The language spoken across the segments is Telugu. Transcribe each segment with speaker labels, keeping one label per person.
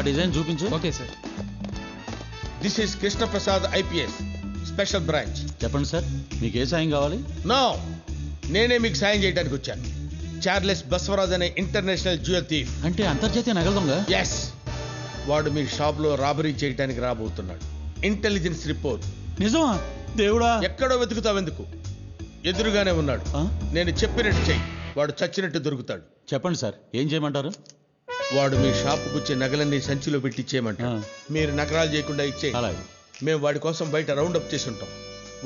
Speaker 1: డిజైన్ చూపించు.
Speaker 2: Okay sir.
Speaker 3: This is Krishna Prasad IPS special branch.
Speaker 1: చెప్పండి సార్, మీకు ఏ సాయం కావాలి?
Speaker 3: నో, నేనే మీకు సాయం చేయడానికి వచ్చాను. చార్లెస్ బసవరాజ్ అనే ఇంటర్నేషనల్ జ్యువెల్ థీఫ్.
Speaker 1: అంటే అంతర్జాతీయ నగల దొంగ?
Speaker 3: ఎస్, వాడు మీ షాప్ లో రాబరీ చేయడానికి రాబోతున్నాడు. Intelligence report.
Speaker 1: నిజమా? దేవుడా!
Speaker 3: ఎక్కడో వెతుకుతావెందుకు, ఎదురుగానే ఉన్నాడు. నేను చెప్పినట్టు చెయ్యి, వాడు చచ్చినట్టు దొరుకుతాడు.
Speaker 1: చెప్పండి సార్, ఏం చేయమంటారు?
Speaker 3: వాడు మీ షాపుకు వచ్చే నగలన్నీ సంచిలో పెట్టి ఇచ్చేయమంటాడు. మీరు నగరాలు చేయకుండా ఇచ్చే.
Speaker 1: అలాగే.
Speaker 3: మేము వాడి కోసం బయట రౌండ్ అప్ చేసి ఉంటాం.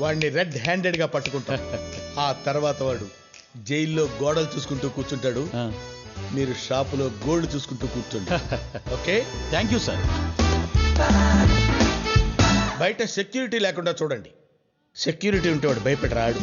Speaker 3: వాడిని రెడ్ హ్యాండెడ్ గా పట్టుకుంటాం. ఆ తర్వాత వాడు జైల్లో గోడలు చూసుకుంటూ కూర్చుంటాడు. మీరు షాపులో గోల్డ్ చూసుకుంటూ కూర్చోండి. Okay,
Speaker 1: thank you sir.
Speaker 3: బయట సెక్యూరిటీ లేకుండా చూడండి. సెక్యూరిటీ ఉంటే వాడు భయపడి రాడు.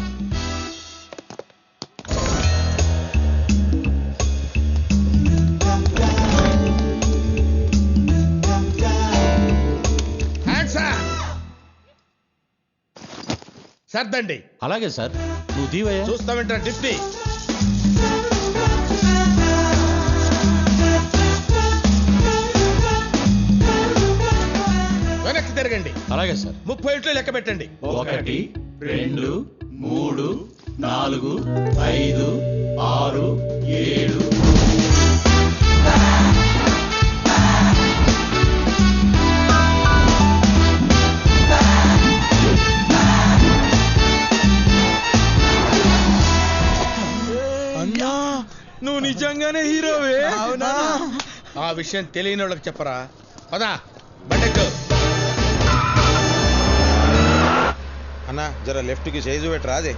Speaker 3: సర్దండి.
Speaker 1: అలాగే సార్, నువ్వు తీవయ్యా.
Speaker 3: చూస్తామంటా డిస్నీ. వెనక్కి తిరగండి.
Speaker 1: అలాగే సార్.
Speaker 3: 30 ఇంట్లో లెక్క పెట్టండి.
Speaker 1: 1 2 3 4 5 6 7.
Speaker 3: అన్నా, నువ్వు నిజంగానే హీరోవే? అవునా? ఆ విషయం తెలియని వాళ్ళకి చెప్పరా. పదా బండెక్కు.
Speaker 4: అన్నా జర లెఫ్ట్ కి సైజు పెట్టరా. అదే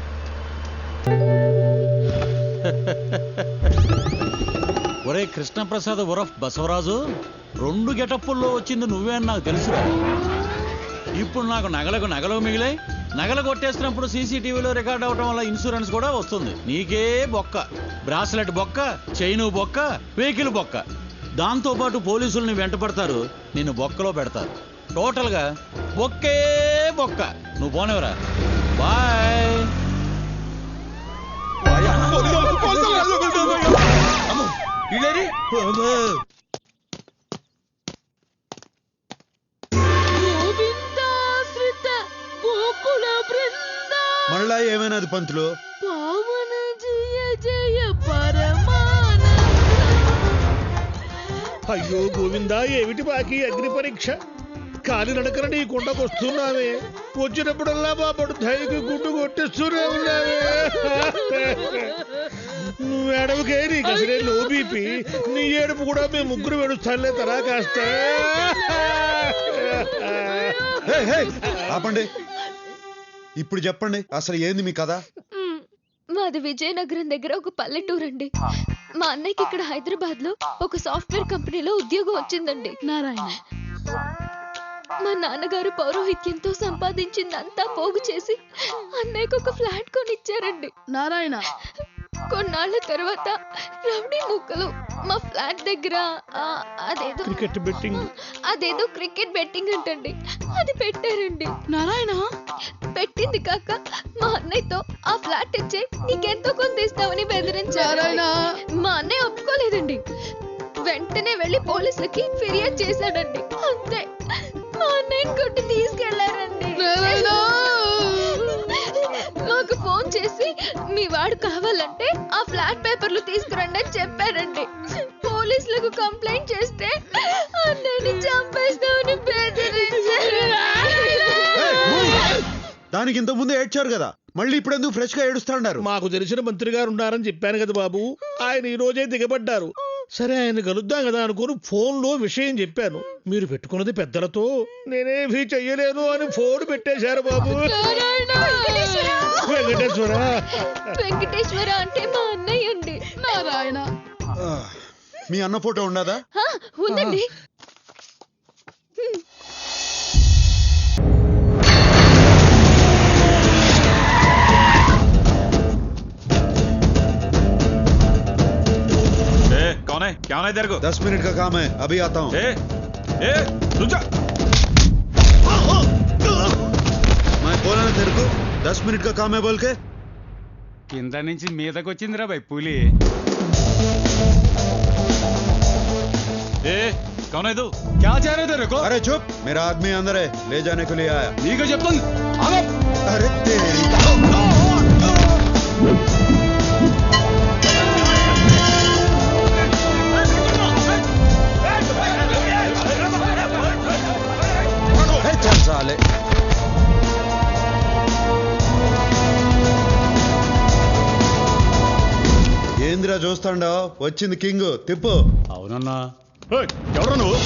Speaker 1: ఒరే కృష్ణప్రసాద్ ఉరఫ్ బసవరాజు, 2 గెటప్పుల్లో వచ్చింది నువ్వే అని నాకు తెలుసురా. ఇప్పుడు నాకు నగలు మిగిలాయి. నగలు కొట్టేసినప్పుడు సీసీటీవీలో రికార్డ్ అవడం వల్ల ఇన్సూరెన్స్ కూడా వస్తుంది. నీకే బొక్క, బ్రాస్లెట్ బొక్క, చైను బొక్క, వెహికల్ బొక్క. దాంతోపాటు పోలీసుల్ని వెంటపడతారు, నిన్ను బొక్కలో పెడతారు. టోటల్గా బొక్కే బొక్క. నువ్వు పోనేవరా. బాయ్.
Speaker 4: మళ్ళా ఏమైనాది పంతులు?
Speaker 5: పావన జయ జయ పరమానంద.
Speaker 6: అయ్యో గోవిందా, ఏమిటి బాకీ అగ్ని పరీక్ష? కాలి నడకన నీ కొండకొస్తున్నావే. వచ్చినప్పుడల్లా మా పడుతాయికి గుడ్డు కొట్టిస్తూనే ఉన్నావే. నువ్వు ఏడవకే, నీకు అసలే లో బీపీ. నీ ఏడుపు కూడా మేము ముగ్గురు ఏడుస్తానులే తరా కాస్త.
Speaker 4: ఆపండి. ఇప్పుడు చెప్పండి, అసలు ఏంది మీ కథ?
Speaker 5: మాది విజయనగరం దగ్గర ఒక పల్లెటూరు అండి. మా అన్నయ్యకి ఇక్కడ హైదరాబాద్ లో ఒక సాఫ్ట్వేర్ కంపెనీలో ఉద్యోగం వచ్చిందండి. నారాయణ, మా నాన్నగారు పౌరోహిత్యంతో సంపాదించిందంతా పోగు చేసి అన్నయ్యకు ఒక ఫ్లాట్ కొనిచ్చారండి. నారాయణ, కొన్నాళ్ళ తర్వాత రౌడీ ముక్కలు మా ఫ్లాట్ దగ్గర అదేదో క్రికెట్ బెట్టింగ్ అంటండి, అది పెట్టారండి. నారాయణ, పెట్టింది కాక మా అన్నయ్యతో ఆ ఫ్లాట్ ఇచ్చే నీకెంతో కొంత ఇస్తామని బెదిరించారు. మా అన్నయ్య ఒప్పుకోలేదండి. వెంటనే వెళ్లి పోలీసులకి ఫిర్యాదు చేశాడండి. అంతే, మా అన్నయ్యని కొట్టి తీసుకెళ్లారండి. మాకు ఫోన్ చేసి మీ వాడు కావాలంటే ఆ ఫ్లాట్ పేపర్లు తీసుకురండి అని చెప్పారండి. పోలీసులకు కంప్లైంట్ చేస్తే అన్నయ్యని చంపేస్తామని బెదిరించారు.
Speaker 4: దానికి ఇంత ముందు ఏడ్చారు కదా, మళ్ళీ ఇప్పుడు ఎందుకు ఫ్రెష్ గా ఏడుస్తాడారు?
Speaker 6: మాకు తెలిసిన మంత్రి గారు ఉన్నారని చెప్పాను కదా బాబు, ఆయన ఈ రోజే దిగబడ్డారు. సరే, ఆయన కలుద్దాం కదా అనుకుని ఫోన్ లో విషయం చెప్పాను. మీరు పెట్టుకున్నది పెద్దలతో, నేనేమీ చెయ్యలేను అని ఫోన్ పెట్టేశారు బాబు.
Speaker 5: వెంకటేశ్వర అంటే మా అన్నయ్య అండి. నారాయణ,
Speaker 4: మీ అన్న ఫోటో ఉండదా?
Speaker 5: ఉందండి.
Speaker 7: कौन है? क्या होना है तेरे को?
Speaker 4: 10 मिनट का काम है, अभी आता हूँ.
Speaker 7: रुक जा.
Speaker 4: मैं बोला ना तेरे को 10 मिनट का काम है बोल के.
Speaker 2: కింద నుంచి మీదకి వచ్చిందిరా భయ్ పులి.
Speaker 7: कौन है तू?
Speaker 2: क्या चाह रहे थे रे को?
Speaker 4: अरे चुप, मेरा आदमी अंदर है, ले जाने के लिए आया।
Speaker 2: నీకు చెప్తాను ఆగో.
Speaker 4: अरे तेरी हे, चल साले। ఏందిరా చూస్తాండావు? వచ్చింది కింగ్, తిప్పు.
Speaker 2: అవునన్నా.
Speaker 7: ఎవరు నువ్వు?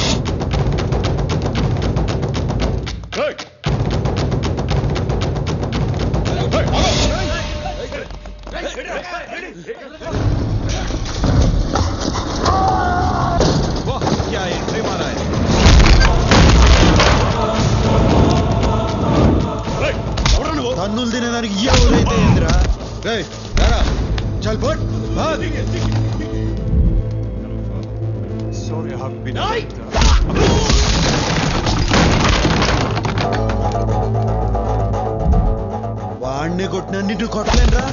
Speaker 4: क्या एंट्री मारा है? తన్నులు తినేదానికి ఎవరైతే ఏందిరా? రేయ్, రారా. చల్ పట్. భాగ్.
Speaker 7: Sorry, I've been.
Speaker 4: వాడిని కొట్టినన్నిటి కొట్టలేనురా.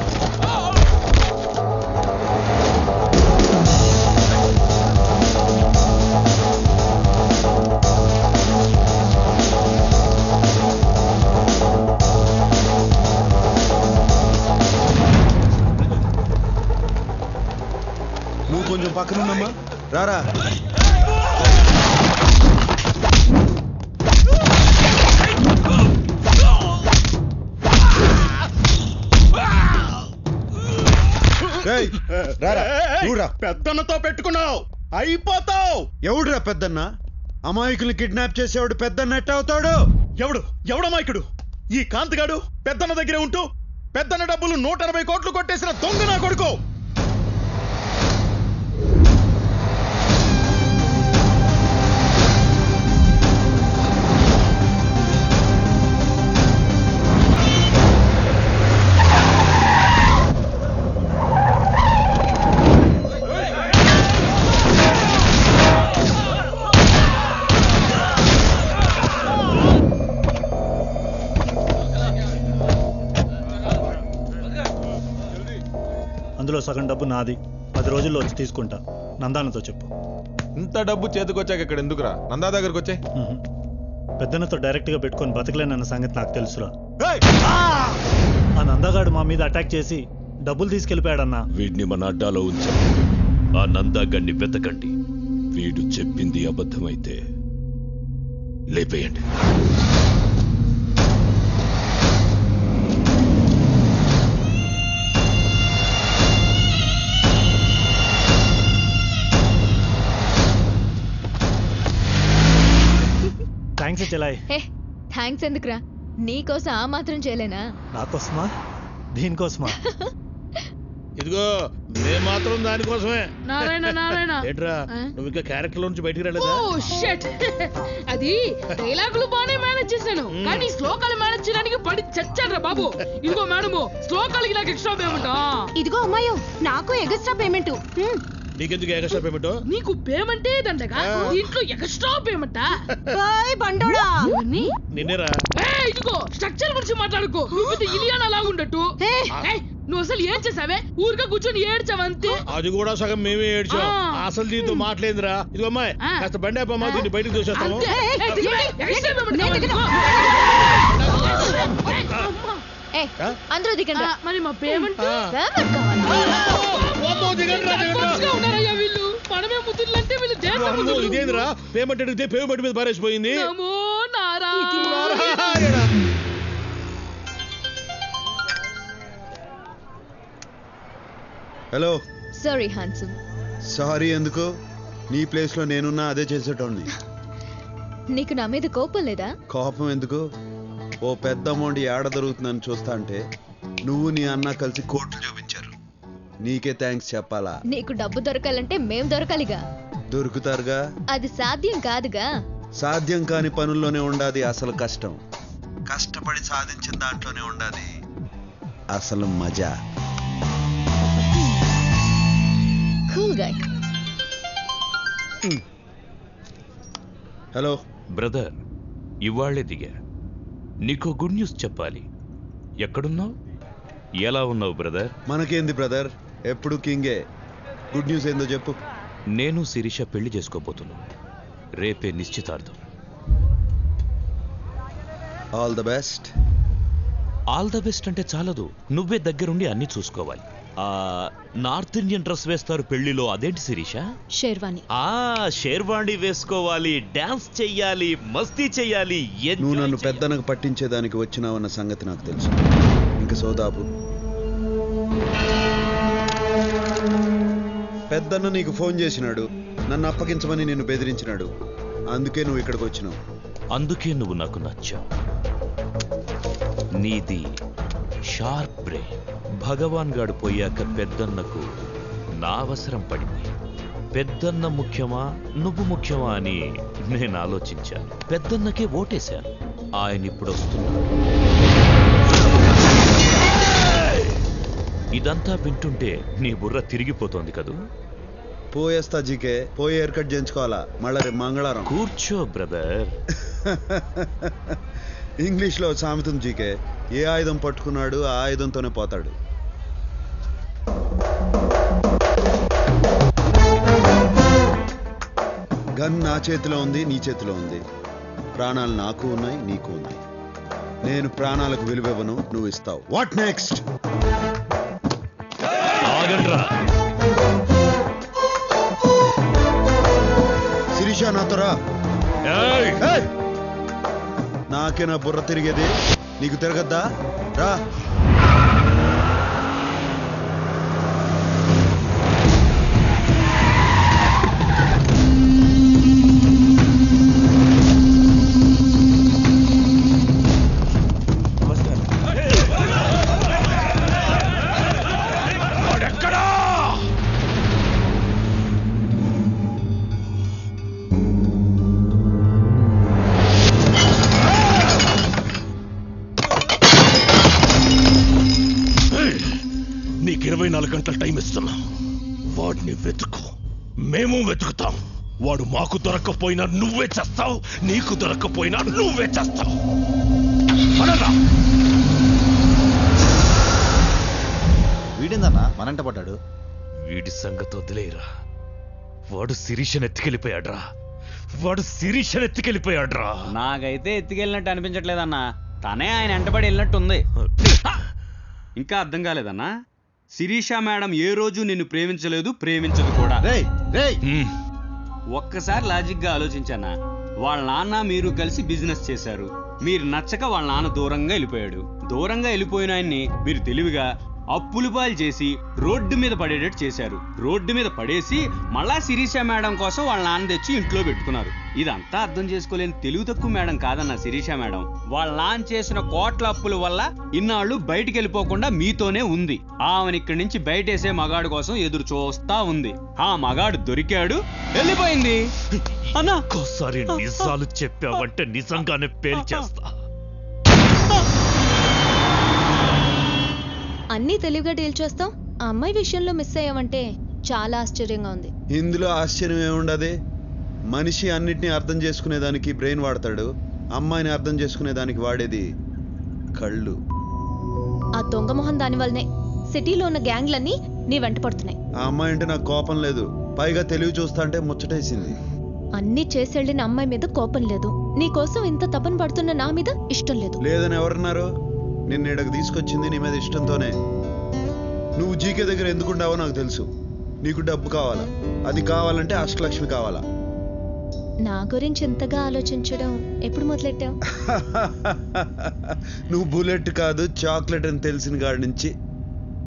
Speaker 4: నువ్వు కొంచెం పక్కన ఉన్నమ్మా. రారా. రేయ్, రారా. నువ్వురా.
Speaker 6: పెద్దన్నతో పెట్టుకున్నావు అయిపోతావు.
Speaker 4: ఎవడురా పెద్దన్న? అమాయకుల్ని కిడ్నాప్ చేసేవాడు పెద్దన్న ఎట్ట అవుతాడు?
Speaker 6: ఎవడమాయకుడు? ఈ కాంతిగాడు పెద్దన్న దగ్గరే ఉంటూ పెద్దన్న డబ్బులు 180 కోట్లు కొట్టేసిన దొంగ నా కొడుకు.
Speaker 8: అందులో సగం డబ్బు నాది, 10 రోజుల్లో వచ్చి తీసుకుంటా. నందానతో చెప్పు.
Speaker 7: ఇంత డబ్బు చేతికొచ్చాక ఇక్కడ ఎందుకురా? నందా దగ్గరకు వచ్చే.
Speaker 8: పెద్దనతో డైరెక్ట్ గా పెట్టుకొని బతకలేనన్న సంగతి నాకు తెలుసురా. ఆ నందగాడు మా మీద అటాక్ చేసి డబ్బులు తీసుకెళ్లిపోయాడన్నా.
Speaker 9: వీడిని మన అడ్డాలో ఉంచాం. ఆ నందాగణ్ణి వెతకండి. వీడు చెప్పింది అబద్ధమైతే లేపేయండి.
Speaker 8: థ్యాంక్స్ చెలాయ్.
Speaker 5: హే థ్యాంక్స్ ఎందుకురా? నీకోసం ఆ మాత్రం చేయలేనా?
Speaker 8: నాకోసమా? దీనికోసమా?
Speaker 6: ఇదిగో మేము మాత్రం దానికోసమే.
Speaker 10: నారాయణ
Speaker 6: ఏంట్రా నువ్వు ఇంకా క్యారెక్టర్ నుంచి బయటికి రాలేదా?
Speaker 10: Oh shit. అది డైలాగులు బానే మేనేజ్ చేశాను, కానీ శ్లోకాలు మేనేజ్ చేయడానికి పడి చచ్చాడ్రా బాబు. ఇదిగో మేడము, శ్లోకాలకి నాకు ఎక్స్ట్రా పేమెంట్.
Speaker 5: ఇదిగో అమ్మాయో, నాకు ఎగస్ట్రా పేమెంట్.
Speaker 6: నీకెందుకు ఎక్స్ట్రా పేమెంట్?
Speaker 10: నీకు పేమెంటే దండగా, దీంట్లో ఎక్స్ట్రా పేమెంటా?
Speaker 5: బండోడా
Speaker 6: నిన్నేరా.
Speaker 10: ఇదిగో స్ట్రక్చర్ గురించి మాట్లాడుకో. నువ్వు పెద్ద ఇలియానా లాగుండట్టు. నువ్వు అసలు ఏం చేసావే? ఊరిగా కూర్చొని ఏడ్చావంతే.
Speaker 6: అది కూడా సగం మేమే ఏడ్చాం. అసలు దీంతో మాట్లాడిందిరా. ఇదిగో అమ్మాయి, కాస్త బండి అప్పమ్మా, దీన్ని బయటకు చూసేస్తాము.
Speaker 5: అందరూ దిగండి.
Speaker 10: మరి మా పేమెంట్ వీళ్ళు మనమే ముద్దులంటే వీళ్ళు దేశం.
Speaker 6: ఇదేంద్రా పేమెంట్ అడిగితే పేమెంట్ మీద పారేసిపోయింది.
Speaker 10: నమో Nara.
Speaker 4: Hello.
Speaker 5: Sorry handsome.
Speaker 4: Sorry ఎందుకు? నీ ప్లేస్ లో నేనున్నా అదే చేసేటోడిని.
Speaker 5: నీకు నా మీద కోపం లేదా?
Speaker 4: కోపం ఎందుకు? ఓ పెద్ద అమౌంట్ ఏడ దొరుకుతుందని చూస్తా అంటే నువ్వు నీ అన్న కలిసి కోర్టులు చూపించారు. నీకే థ్యాంక్స్ చెప్పాలా?
Speaker 5: నీకు డబ్బు దొరకాలంటే మేం దొరకాలిగా.
Speaker 4: దొరుకుతారుగా.
Speaker 5: అది సాధ్యం కాదుగా.
Speaker 4: సాధ్యం కాని పనుల్లోనే ఉండాది అసలు కష్టం. కష్టపడి సాధించిన దాంట్లోనే ఉండాది అసలు మజా.
Speaker 5: Cool guy.
Speaker 4: హలో
Speaker 9: బ్రదర్, ఇవాళ్లే దిగా. నీకో గుడ్ న్యూస్ చెప్పాలి. ఎక్కడున్నావు? ఎలా ఉన్నావు బ్రదర్?
Speaker 4: మనకేంది బ్రదర్, ఎప్పుడు కింగే. గుడ్ న్యూస్ ఏందో చెప్పు.
Speaker 9: నేను శిరీష పెళ్లి చేసుకోబోతున్నాను. రేపే నిశ్చితార్థం.
Speaker 4: All the best.
Speaker 9: All the best అంటే చాలదు, నువ్వే దగ్గరుండి అన్ని చూసుకోవాలి. నార్త్ ఇండియన్ డ్రెస్ వేస్తారు పెళ్లిలో, అదేంటి శిరీష?
Speaker 5: షేర్వాణి.
Speaker 9: షేర్వాణి వేసుకోవాలి, డాన్స్ చెయ్యాలి, మస్తీ చెయ్యాలి.
Speaker 4: నువ్వు నన్ను పెద్దనకు పట్టించేదానికి వచ్చినావన్న సంగతి నాకు తెలుసు. ఇంక సోదాపు. పెద్దన్న నీకు ఫోన్ చేసినాడు, నన్ను అప్పగించమని నిన్ను బెదిరించినాడు. అందుకే నువ్వు ఇక్కడికి వచ్చినావు.
Speaker 9: అందుకే నువ్వు నాకు నచ్చావు. నీది షార్ప్ బ్రెయిన్. భగవాన్ గాడు పోయాక పెద్దన్నకు నా అవసరం పడింది. పెద్దన్న ముఖ్యమా నువ్వు ముఖ్యమా అని నేను ఆలోచించాను. పెద్దన్నకే ఓటేశాను. ఆయన ఇప్పుడు వస్తున్నాడు. ఇదంతా వింటుంటే నీ బుర్ర తిరిగిపోతోంది కదూ?
Speaker 4: పోయేస్తా జీకే, పోయి హెయిర్ కట్ చేయించుకోవాలా, మళ్ళా రేపు మంగళవారం.
Speaker 9: కూర్చో బ్రదర్.
Speaker 4: ఇంగ్లీష్లో సామెతం జీకే, ఏ ఆయుధం పట్టుకున్నాడు ఆ ఆయుధంతోనే పోతాడు. గన్ నా చేతిలో ఉంది, నీ చేతిలో ఉంది. ప్రాణాలు నాకు ఉన్నాయి, నీకు ఉన్నాయి. నేను ప్రాణాలకు విలువివ్వను, నువ్వు ఇస్తావు. What next? శిరీష నాతో రా. నాకే నా బుర్ర తిరిగేది, నీకు తిరగద్దా? రా.
Speaker 11: నీకు 24 గంటల టైం ఇస్తున్నా. వాడిని వెతుకు, మేము వెతుకుతాం. వాడు మాకు దొరక్కపోయినా నువ్వే చేస్తావు, నీకు దొరక్కపోయినా నువ్వే చేస్తావు.
Speaker 12: వీడిందన్నా మనంట పడ్డాడు.
Speaker 9: వీడి సంగతి వదిలేరా. వాడు శిరీషను ఎత్తుకెళ్ళిపోయాడ్రా.
Speaker 13: నాకైతే ఎత్తుకెళ్ళినట్టు అనిపించట్లేదన్నా. తనే ఆయన వెంటబడి వెళ్ళినట్టుంది. ఇంకా అర్థం కాలేదన్నా? శిరీష మేడం ఏ రోజు నిన్ను ప్రేమించలేదు, ప్రేమించదు కూడా. ఒక్కసారి లాజిక్ గా ఆలోచించానా? వాళ్ళ నాన్న మీరు కలిసి బిజినెస్ చేశారు. మీరు నచ్చక వాళ్ళ నాన్న దూరంగా వెళ్ళిపోయాడు. దూరంగా వెళ్ళిపోయిన ఆయన్ని మీరు తెలివిగా అప్పులు పాలు చేసి రోడ్డు మీద పడేటట్టు చేశారు. రోడ్డు మీద పడేసి మళ్ళా శిరీష మేడం కోసం వాళ్ళ నాన్న తెచ్చి ఇంట్లో పెట్టుకున్నారు. ఇదంతా అర్థం చేసుకోలేని తెలివి తక్కువ మేడం కాదన్న శిరీష మేడం. వాళ్ళ నాన్న చేసిన కోట్ల అప్పుల వల్ల ఇన్నాళ్ళు బయటికి వెళ్ళిపోకుండా మీతోనే ఉంది. ఆమెను ఇక్కడి నుంచి బయటేసే మగాడు కోసం ఎదురు చూస్తా ఉంది. ఆ మగాడు దొరికాడు, వెళ్ళిపోయింది. అన్నా
Speaker 9: ఒక్కోసారి నిజాలు చెప్పావంటే నిజంగానే పేల్చేస్తా.
Speaker 5: అన్నీ తెలివిగా డీల్ చేస్తాం. ఆ అమ్మాయి విషయంలో మిస్ అయ్యావంటే చాలా ఆశ్చర్యంగా ఉంది.
Speaker 4: ఇందులో ఆశ్చర్యం ఏముండదు. మనిషి అన్నిటినీ అర్థం చేసుకునేదానికి బ్రెయిన్ వాడతాడు, అమ్మాయిని అర్థం చేసుకునేదానికి వాడేది కళ్ళు.
Speaker 5: ఆ దొంగ మొహం దాని వల్లనే సిటీలో ఉన్న గ్యాంగ్లన్నీ నీ వెంట పడుతున్నాయి.
Speaker 4: ఆ అమ్మాయి అంటే నాకు కోపం లేదు, పైగా తెలివి చూస్తా అంటే ముచ్చటేసింది.
Speaker 5: అన్నీ చేసెళ్ళిన అమ్మాయి మీద కోపం లేదు, నీ కోసం ఇంత తపన పడుతున్న నా మీద ఇష్టం లేదు.
Speaker 4: లేదని ఎవరన్నారు? నిన్ను ఇక్కడికి తీసుకొచ్చింది నీ మీద ఇష్టంతోనే. నువ్వు జీకే దగ్గర ఎందుకుంటావో నాకు తెలుసు. నీకు డబ్బు కావాలా, అది కావాలంటే అష్టలక్ష్మి కావాలా.
Speaker 5: నా గురించి ఎంతగా ఆలోచించడం ఎప్పుడు మొదలెట్టావు?
Speaker 4: నువ్వు బుల్లెట్ కాదు చాక్లెట్ అని తెలిసిన కాడి నుంచి